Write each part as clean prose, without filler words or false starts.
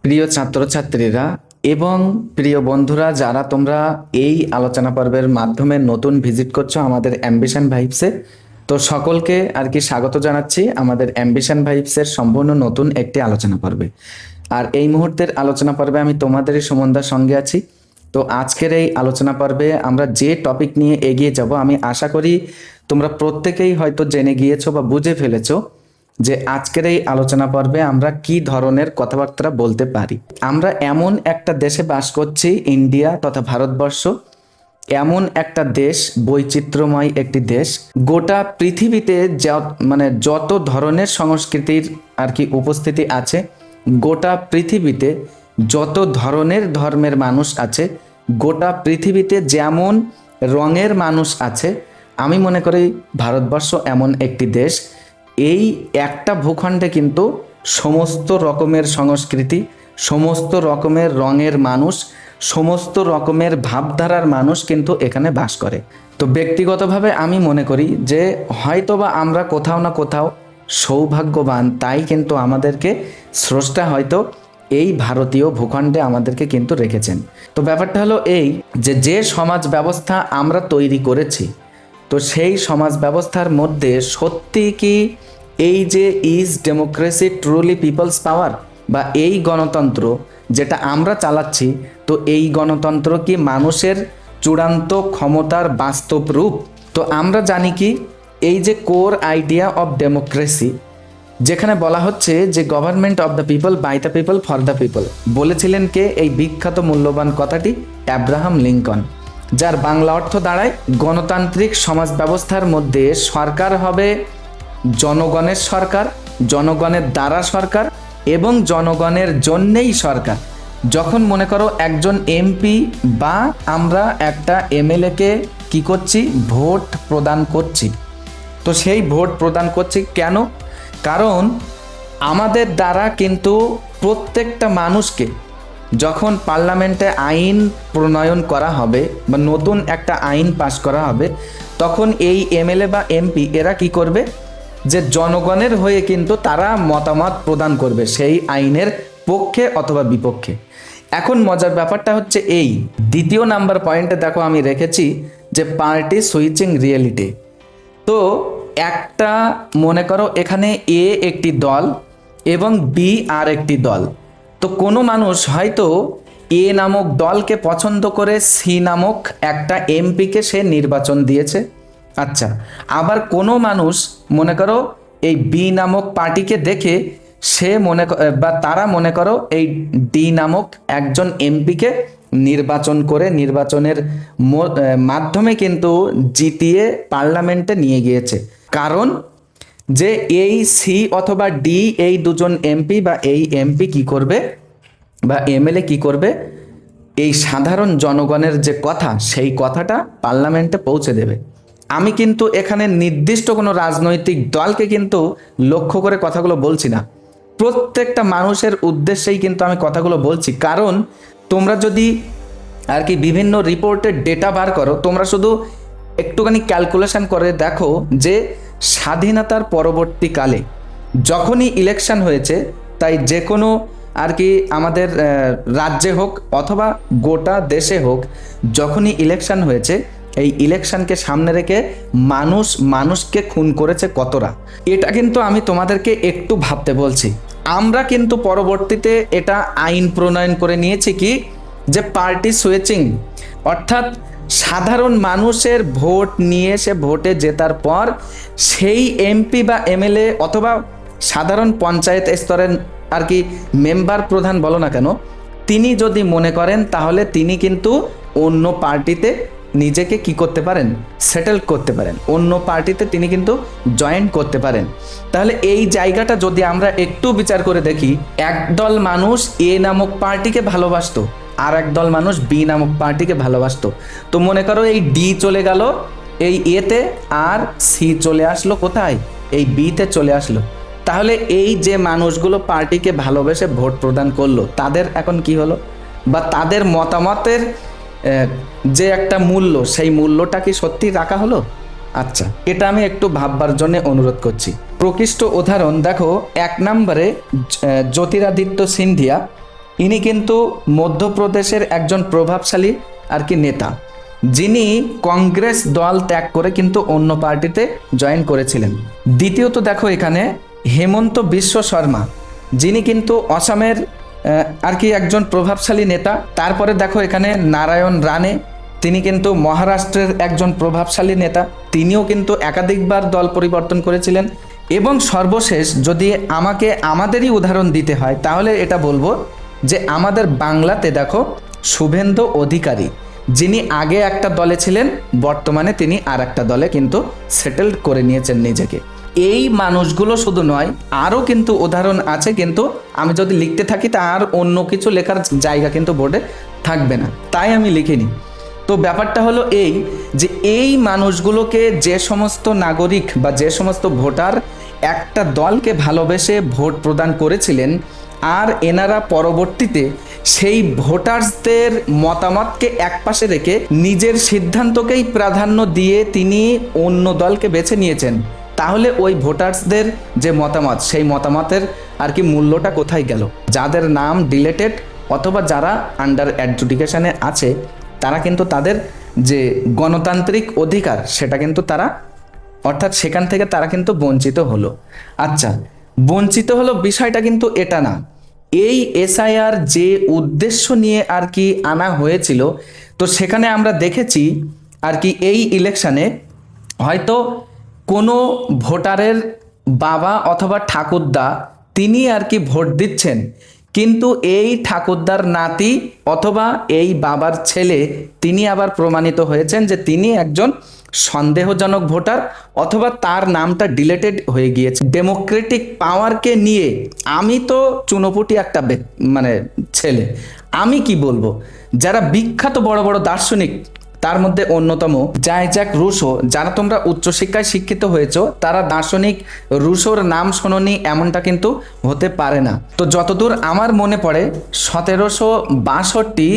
প্রিয় ছাত্রছাত্রীরা এবং প্রিয় বন্ধুরা, যারা তোমরা এই আলোচনা পর্বের মাধ্যমে নতুন ভিজিট করছো আমাদের অ্যাম্বিশন ভাইবসে, তো সকলকে আর কি স্বাগত জানাচ্ছি আমাদের অ্যাম্বিশন ভাইবসের সম্পূর্ণ নতুন একটি আলোচনা পর্বে। আর এই মুহূর্তের আলোচনা পর্বে আমি তোমাদেরই সুমনদার সঙ্গে আছি। তো আজকের এই আলোচনা পর্বে আমরা যে টপিক নিয়ে এগিয়ে যাব, আমি আশা করি তোমরা প্রত্যেকেই হয়তো জেনে গিয়েছো বা বুঝে ফেলেছো যে আজকের এই আলোচনা পর্বে আমরা কি ধরনের কথাবার্তা বলতে পারি। আমরা এমন একটা দেশে বাস করছি, ইন্ডিয়া তথা ভারতবর্ষ, এমন একটা দেশ, বৈচিত্র্যময় একটি দেশ। গোটা পৃথিবীতে যত ধরনের সংস্কৃতির আর কি উপস্থিতি আছে, গোটা পৃথিবীতে যত ধরনের ধর্মের মানুষ আছে, গোটা পৃথিবীতে যেমন রঙের মানুষ আছে, আমি মনে করি ভারতবর্ষ এমন একটি দেশ। এই একটা ভূখণ্ডে কিন্তু সমস্ত রকমের সংস্কৃতি, সমস্ত রকমের রঙের মানুষ, সমস্ত রকমের ভাবধারার মানুষ কিন্তু এখানে বাস করে। তো ব্যক্তিগতভাবে আমি মনে করি যে হয়তোবা আমরা কোথাও না কোথাও সৌভাগ্যবান, তাই কিন্তু আমাদেরকে স্রষ্টা হয়তো এই ভারতীয় ভূখণ্ডে আমাদেরকে কিন্তু রেখেছেন। তো ব্যাপারটা হলো এই যে সমাজ ব্যবস্থা আমরা তৈরি করেছি, তো সেই সমাজ ব্যবস্থার মধ্যে সত্যি কি এই যে ইজ ডেমোক্রেসি ট্রুলি পিপলস পাওয়ার, বা এই গণতন্ত্র যেটা আমরা চালাচ্ছি, তো এই গণতন্ত্র কি মানুষের চূড়ান্ত ক্ষমতার বাস্তব রূপ? তো আমরা জানি কি এই যে কোর আইডিয়া অফ ডেমোক্রেসি, যেখানে বলা হচ্ছে যে government of the people, by the people, for the people, বলেছিলেন কে? এই বিখ্যাত মূল্যবান কথাটি অ্যাব্রাহাম লিঙ্কন, যার বাংলা অর্থ দাঁড়ায় গণতান্ত্রিক সমাজ ব্যবস্থার মধ্যে সরকার হবে জনগণের সরকার, জনগণের দ্বারা সরকার এবং জনগণের জন্যেই সরকার। যখন মনে করো একজন এমপি বা আমরা একটা এমএলএকে কি করছি? ভোট প্রদান করছি। তো সেই ভোট প্রদান করছি কেন? কারণ আমাদের দ্বারা কিন্তু প্রত্যেকটা মানুষকে, যখন পার্লামেন্টে আইন প্রণয়ন করা হবে বা নতুন একটা আইন পাশ করা হবে, তখন এই এমএলএ বা এমপি এরা কি করবে? যে জনগণের হয়ে কিন্তু তারা মতামত প্রদান করবে সেই আইনের পক্ষে অথবা বিপক্ষে। এখন মজার ব্যাপারটা হচ্ছে এই দ্বিতীয় নাম্বার পয়েন্টে দেখো আমি রেখেছি যে পার্টি সুইচিং রিয়েলিটি। তো একটা মনে করো এখানে এ একটি দল এবং বি আর একটি দল। তো কোনো মানুষ হয়তো এ নামক দলকে পছন্দ করে সি নামক একটা এমপিকে সে নির্বাচন দিয়েছে। আচ্ছা, আবার কোনো মানুষ মনে করো এই বি নামক পার্টিকে দেখে সে বা তারা মনে করো এই ডি নামক একজন এমপিকে নির্বাচন করে নির্বাচনের মাধ্যমে কিন্তু জিতিয়ে পার্লামেন্টে নিয়ে গিয়েছে। কারণ যে এই সি অথবা ডি, এই দুজন এমপি বা এই এমপি কি করবে বা এমএলএ কি করবে? এই সাধারণ জনগণের যে কথা, সেই কথাটা পার্লামেন্টে পৌঁছে দেবে। আমি কিন্তু এখানে নির্দিষ্ট কোনো রাজনৈতিক দলকে কিন্তু লক্ষ্য করে কথাগুলো বলছি না, প্রত্যেকটা মানুষের উদ্দেশ্যেই কিন্তু আমি কথাগুলো বলছি। কারণ তোমরা যদি আর কি বিভিন্ন রিপোর্টের ডেটা বার করো, তোমরা শুধু একটুখানি ক্যালকুলেশন করে দেখো যে স্বাধীনতার পরবর্তীকালে যখনই ইলেকশন হয়েছে, তাই যে কোনো আর কি আমাদের রাজ্যে হোক অথবা গোটা দেশে হোক, যখনই ইলেকশন হয়েছে, এই ইলেকশনকে সামনে রেখে মানুষকে খুন করেছে কতটা। এটা কিন্তু আমি তোমাদেরকে একটু ভাবতে বলছি। আমরা কিন্তু পরবর্তীতে এটা আইন প্রণয়ন করে নিয়েছি কি, যে পার্টি সুইচিং, অর্থাৎ সাধারণ মানুষের ভোট নিয়ে সে ভোটে জেতার পর সেই এমপি বা এমএলএ অথবা সাধারণ পঞ্চায়েত স্তরের আর কি মেম্বার, প্রধান বলো না কেন, তিনি যদি মনে করেন তাহলে তিনি কিন্তু অন্য পার্টিতে নিজেকে কি করতে পারেন? সেটেল করতে পারেন, অন্য পার্টিতে তিনি কিন্তু জয়েন করতে পারেন। তাহলে এই জায়গাটা যদি আমরা একটু বিচার করে দেখি, একদল মানুষ এ নামক পার্টিকে ভালোবাসতো, আর একদল মানুষ বি নামক পার্টিকে ভালোবাসতো। তো মনে করো এই ডি চলে গেল এই এতে, আর সি চলে আসলো কোথায়? এই বিতে চলে আসলো। তাহলে এই যে মানুষগুলো পার্টিকে ভালোবেসে ভোট প্রদান করলো, তাদের এখন কি হলো? বা তাদের মতামতের যে একটা মূল্য, সেই মূল্যটা কি সত্যি রাখা হলো? আচ্ছা, এটা আমি একটু ভাববার জন্য অনুরোধ করছি। প্রকৃষ্ট উদাহরণ দেখো, 1 নম্বরে জ্যোতিরাদিত্য সিন্ধিয়া, ইনি কিন্তু মধ্যপ্রদেশের একজন প্রভাবশালী আর কি নেতা, যিনি কংগ্রেস দল ত্যাগ করে কিন্তু অন্য পার্টিতে জয়েন করেছিলেন। দ্বিতীয়ত দেখো এখানে হেমন্ত বিশ্ব শর্মা, যিনি কিন্তু অসমের আর কি একজন প্রভাবশালী নেতা। তারপরে দেখো এখানে নারায়ণ রানে, তিনি কিন্তু মহারাষ্ট্রের একজন প্রভাবশালী নেতা, তিনিও কিন্তু একাধিকবার দল পরিবর্তন করেছিলেন। এবং সর্বশেষ যদি আমাকে আমাদেরই উদাহরণ দিতে হয় তাহলে এটা বলবো যে আমাদের বাংলাতে দেখো শুভেন্দু অধিকারী, যিনি আগে একটা দলে ছিলেন, বর্তমানে তিনি আর একটা দলে কিন্তু সেটেলড করে নিয়েছেন নিজেকে। এই মানুষগুলো শুধু নয়, আরও কিন্তু উদাহরণ আছে, কিন্তু আমি যদি লিখতে থাকি তা আর অন্য কিছু লেখার জায়গা কিন্তু বোর্ডে থাকবে না, তাই আমি লিখিনি। তো ব্যাপারটা হলো এই যে এই মানুষগুলোকে যে সমস্ত নাগরিক বা যে সমস্ত ভোটার একটা দলকে ভালোবেসে ভোট প্রদান করেছিলেন, আর এনারা পরবর্তীতে সেই ভোটার্সদের মতামতকে একপাশে রেখে নিজের সিদ্ধান্তকেই প্রাধান্য দিয়ে তিনি অন্য দলকে বেছে নিয়েছেন, তাহলে ওই ভোটার্সদের যে মতামত, সেই মতামতের আর কি মূল্যটা কোথায় গেল? যাদের নাম ডিলেটেড অথবা যারা আন্ডার অ্যাডজুডিকেশনে আছে, তারা কিন্তু তাদের যে গণতান্ত্রিক অধিকার সেটা কিন্তু তারা, অর্থাৎ সেখান থেকে তারা কিন্তু বঞ্চিত হলো। আচ্ছা, বঞ্চিত হলো বিষয়টা কিন্তু এটা না। এই এসআইআর যে উদ্দেশ্য নিয়ে আর কি আনা হয়েছিল, তো সেখানে আমরা দেখেছি আর কি এই ইলেকশনে হয়তো কোনো ভোটারের বাবা অথবা ঠাকুরদা তিনি আর কি ভোট দিচ্ছেন, কিন্তু এই ঠাকুরদার নাতি অথবা এই বাবার ছেলে তিনি আবার প্রমাণিত হয়েছেন যে তিনি একজন সন্দেহজনক ভোটার, অথবা তার নামটা ডিলেটেড হয়ে গিয়েছে। ডেমোক্রেটিক পাওয়ারকে নিয়ে আমি তো চুনোপুটি একটা মানে ছেলে, আমি কি বলবো, যারা বিখ্যাত বড় বড় দার্শনিক, তার মধ্যে অন্যতম জ্যাক রুসো, যারা তোমরা উচ্চশিক্ষায় শিক্ষিত হয়েছো, তারা দার্শনিক রুসোর নাম শোনোনি এমনটা কিন্তু হতে পারে না। তো যতদূর আমার মনে পড়ে 1762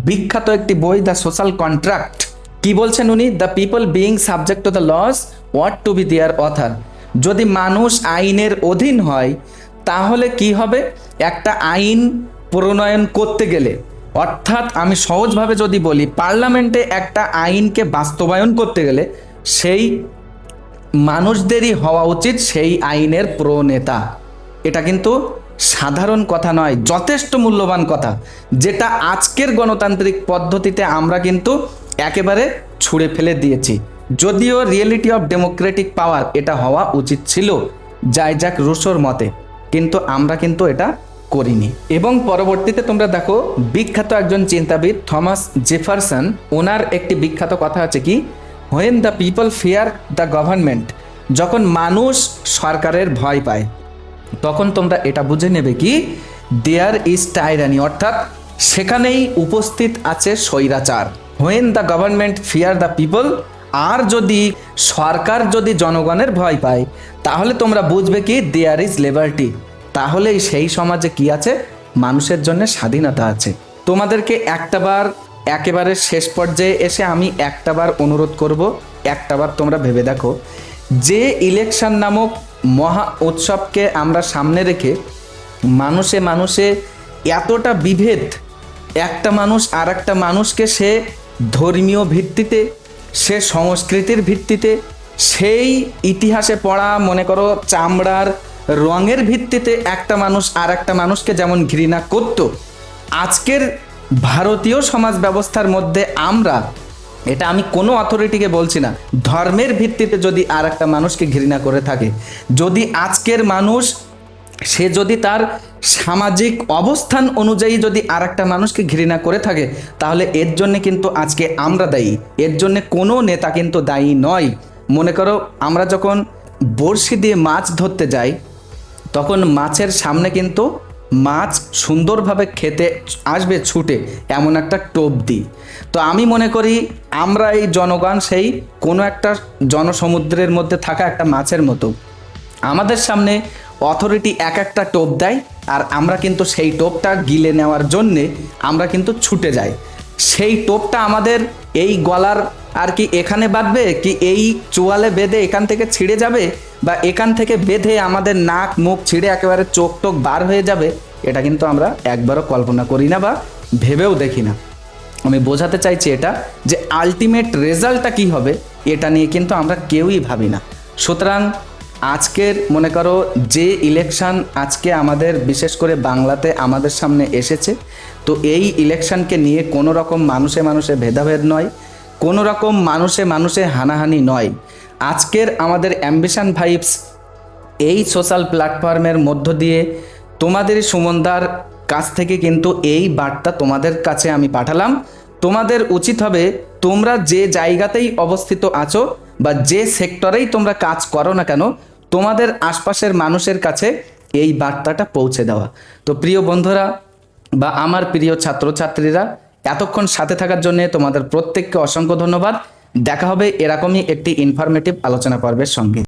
বিখ্যাত একটি বই দ্য সোশ্যাল কন্ট্রাক্ট, কি বলছেন উনি? The people being subject to the laws ought to be their author. যদি মানুষ আইনের অধীন হয় তাহলে কি হবে? একটা আইন প্রণয়ন করতে গেলে, অর্থাৎ আমি সহজভাবে যদি বলি, পার্লামেন্টে একটা আইনকে বাস্তবায়ন করতে গেলে সেই মানুষদেরই হওয়া উচিত সেই আইনের প্রণেতা। এটা কিন্তু সাধারণ কথা নয়, যথেষ্ট মূল্যবান কথা, যেটা আজকের গণতান্ত্রিক পদ্ধতিতে আমরা কিন্তু একেবারে ছুঁড়ে ফেলে দিয়েছি। যদিও রিয়েলিটি অফ ডেমোক্রেটিক পাওয়ার এটা হওয়া উচিত ছিল জ্যাক রুসোর মতে, কিন্তু আমরা কিন্তু এটা করিনি। এবং পরবর্তীতে তোমরা দেখো বিখ্যাত একজন চিন্তাবিদ থমাস জেফারসন, ওনার একটি বিখ্যাত কথা আছে কি, when the people fear the government, যখন মানুষ সরকারের ভয় পায় তখন তোমরা এটা বুঝে নেবে কি দেয়ার ইজ টাইরানি, অর্থাৎ সেখানেই উপস্থিত আছে স্বৈরাচার। When the government fear the people, আর যদি সরকার যদি জনগণের ভয় পায় তাহলে তোমরা বুঝবে কি দেয়ার ইজ লিবার্টি, তাহলেই সেই সমাজে কি আছে? মানুষের জন্য স্বাধীনতা আছে। তোমাদেরকে একটাবার একেবারে শেষ পর্যায়ে এসে আমি একটাবার অনুরোধ করব, একটাবার তোমরা ভেবে দেখো, যে ইলেকশন নামক মহা উৎসবকে আমরা সামনে রেখে মানুষে মানুষে এতটা বিভেদ, একটা মানুষ আর একটা মানুষকে সে ধর্মীয় ভিত্তিতে, সে সংস্কৃতির ভিত্তিতে, সেই ইতিহাসে পড়া মনে করো চামড়ার রঙের ভিত্তিতে একটা মানুষ আর একটা মানুষকে যেমন ঘৃণা করত, আজকের ভারতীয় সমাজ ব্যবস্থার মধ্যে আমরা, এটা আমি কোনো অথরিটিকে বলছি না, ধর্মের ভিত্তিতে যদি আর একটা মানুষকে ঘৃণা করে থাকে, যদি আজকের মানুষ সে যদি তার সামাজিক অবস্থান অনুযায়ী যদি আর একটা মানুষকে ঘৃণা করে থাকে, তাহলে এর জন্য কিন্তু আজকে আমরা দায়ী, এর জন্য কোনো নেতা কিন্তু দায়ী নয়। মনে করো আমরা যখন বড়শি দিয়ে মাছ ধরতে যাই, তখন মাছের সামনে কিন্তু মাছ সুন্দরভাবে খেতে আসবে ছুটে, এমন একটা টোপ দিই। তো আমি মনে করি আমরা এই জনগণ সেই কোনো একটা জনসমুদ্রের মধ্যে থাকা একটা মাছের মতো, আমাদের সামনে অথরিটি এক একটা টোপ দেয়, আর আমরা কিন্তু সেই টোপটা গিলে নেওয়ার জন্যে আমরা কিন্তু ছুটে যাই। সেই টোপটা আমাদের এই গলার আর কি এখানে বাঁধবে, কি এই চোয়ালে বেঁধে এখান থেকে ছিঁড়ে যাবে, বা এখান থেকে বেঁধে আমাদের নাক মুখ ছিঁড়ে একেবারে চোখ টোক বার হয়ে যাবে, এটা কিন্তু আমরা একবারও কল্পনা করি না বা ভেবেও দেখি না। আমি বোঝাতে চাইছি এটা যে আলটিমেট রেজাল্টটা কী হবে এটা নিয়ে কিন্তু আমরা কেউই ভাবি না। সুতরাং আজকের মনে করো যে ইলেকশন আজকে আমাদের বিশেষ করে বাংলাতে আমাদের সামনে এসেছে, তো এই ইলেকশনকে নিয়ে কোনো রকম মানুষে মানুষে ভেদাভেদ নয়, কোনো রকম মানুষে মানুষে হানাহানি নয়। আজকের আমাদের অ্যাম্বিশন ভাইবস এই সোশ্যাল প্ল্যাটফর্মের মধ্য দিয়ে তোমাদের সুমনদার কাছ থেকে কিন্তু এই বার্তা তোমাদের কাছে আমি পাঠালাম। তোমাদের উচিত হবে তোমরা যে জায়গাতেই অবস্থিত আছো বা যে সেক্টরেই তোমরা কাজ করো না কেন, তোমাদের আশপাশের মানুষের কাছে এই বার্তাটা পৌঁছে দেওয়া। তো প্রিয় বন্ধুরা বা আমার প্রিয় ছাত্রছাত্রীরা, এতক্ষণ সাথে থাকার জন্য তোমাদের প্রত্যেককে অসংখ্য ধন্যবাদ। দেখা হবে এরকমই একটি ইনফরমেটিভ আলোচনা পর্বের সঙ্গে।